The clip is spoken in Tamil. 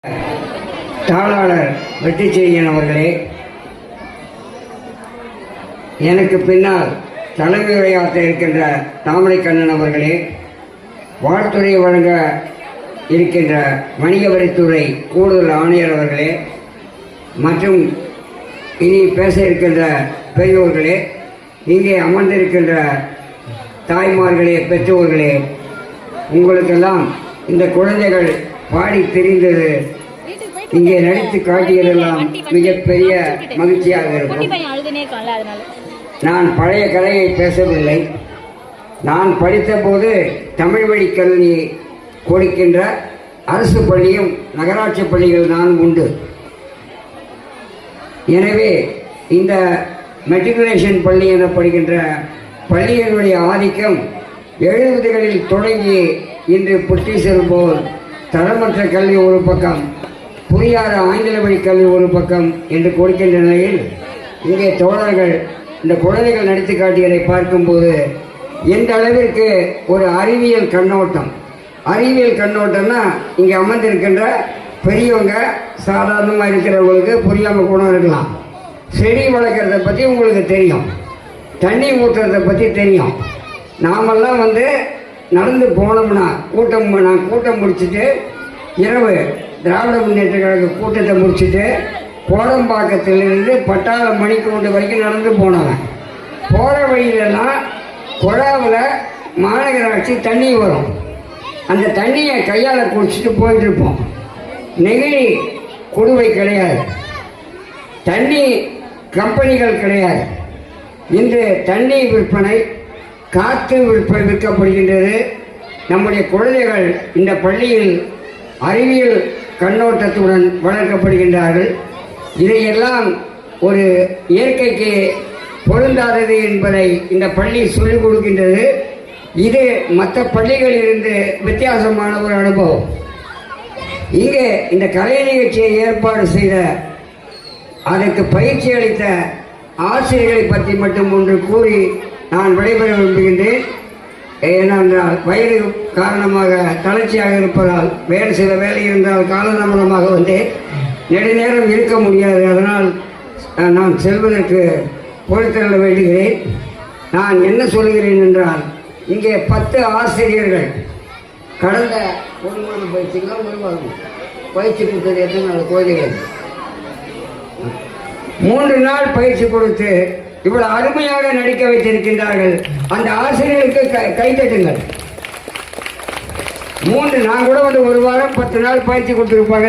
தாளாளர் வெற்றிச்செழியன் அவர்களே, எனக்கு பின்னால் தலைமை உரையாற்ற இருக்கின்ற தாமரைக்கண்ணன் அவர்களே, வாழ்த்துறை வழங்க இருக்கின்ற வணிக வரித்துறை கூடுதல் ஆணையர் அவர்களே மற்றும் இனி பேச இருக்கின்ற பெரியோர்களே, இங்கே அமர்ந்திருக்கின்ற தாய்மார்களே, பெற்றோர்களே, உங்களுக்கெல்லாம் இந்த குழந்தைகள் பாடி தெரிந்தது இங்கே நடித்து காட்டியதெல்லாம் மிகப்பெரிய மகிழ்ச்சியாக இருக்கும். நான் பழைய கதையை பேசவில்லை. நான் படித்த போது தமிழ் வழி கல்வி கொடுக்கின்ற அரசு பள்ளியும் நகராட்சி பள்ளிகள் தான் உண்டு. எனவே இந்த மெட்ரிகுலேஷன் பள்ளி எனப்படுகின்ற பள்ளியினுடைய ஆதிக்கம் 70களில் தொடங்கி இன்று புட்டி செல்போல் தரமற்ற கல்வி ஒரு பக்கம், புரியாத ஆங்கில வழி கல்வி ஒரு பக்கம் என்று கொடுக்கின்ற நிலையில் இங்கே தோழர்கள் இந்த குழந்தைகள் நடித்து காட்டியதை பார்க்கும்போது எந்த அளவிற்கு ஒரு அறிவியல் கண்ணோட்டம்னா இங்கே அமர்ந்திருக்கின்ற பெரியவங்க சாதாரணமாக இருக்கிறவங்களுக்கு புரியாமல் கூட இருக்கலாம். செடி வளர்க்குறத பற்றி உங்களுக்கு தெரியும், தண்ணி ஊற்றுறத பற்றி தெரியும். நாமெல்லாம் நடந்து போனோம்னா கூட்டம் முடிச்சுட்டு இரவு திராவிட முன்னேற்ற கழக கூட்டத்தை முடிச்சுட்டு கோடம்பாக்கத்திலிருந்து பட்டாளம் மணிக்கூண்டு வரைக்கும் நடந்து போனவன். போகிற வழியிலெல்லாம் குழாவில் மாநகராட்சி தண்ணி வரும். அந்த தண்ணியை கையால் குடிச்சிட்டு போயிட்டுருப்போம். நெகிழி குடுவை கிடையாது, தண்ணி கம்பெனிகள் கிடையாது. இன்று தண்ணி விற்பனை, காற்று விற்கப்படுகின்றது. நம்முடைய குழந்தைகள் இந்த பள்ளியில் அறிவியல் கண்ணோட்டத்துடன் வளர்க்கப்படுகின்றார்கள். இதையெல்லாம் ஒரு இயற்கைக்கு பொருந்தாதது என்பதை இந்த பள்ளி சொல்லிக் கொடுக்கின்றது. இது மற்ற பள்ளிகளிலிருந்து வித்தியாசமான ஒரு அனுபவம். இங்கே இந்த கலை நிகழ்ச்சியை ஏற்பாடு செய்த அதற்கு பயிற்சி அளித்த ஆசிரியர்களை பற்றி மட்டும் ஒன்று கூறி நான் விடைபெற விரும்புகின்றேன். ஏனென்றால் வயது காரணமாக தளர்ச்சியாக இருப்பதால் வேறு சில வேலை இருந்தால் காலதாமதமாக நெடுநேரம் இருக்க முடியாது. அதனால் நான் செல்வதற்கு பொறுத்தள்ள வேண்டுகிறேன். நான் என்ன சொல்கிறேன் என்றால், இங்கே 10 ஆசிரியர்கள் கடந்த 1 பயிற்சி கொடுத்தது எத்தனை நாள் குழந்தைகள் 3 நாள் பயிற்சி கொடுத்து இவ்வளவு அருமையாக நடிக்க வைத்திருக்கின்றார்கள். அந்த ஆசிரியருக்கு கைத்தட்டுங்கள். 3 நான் கூட 1 வாரம் 10 நாள் பயிற்சி கொடுத்துருப்பாங்க.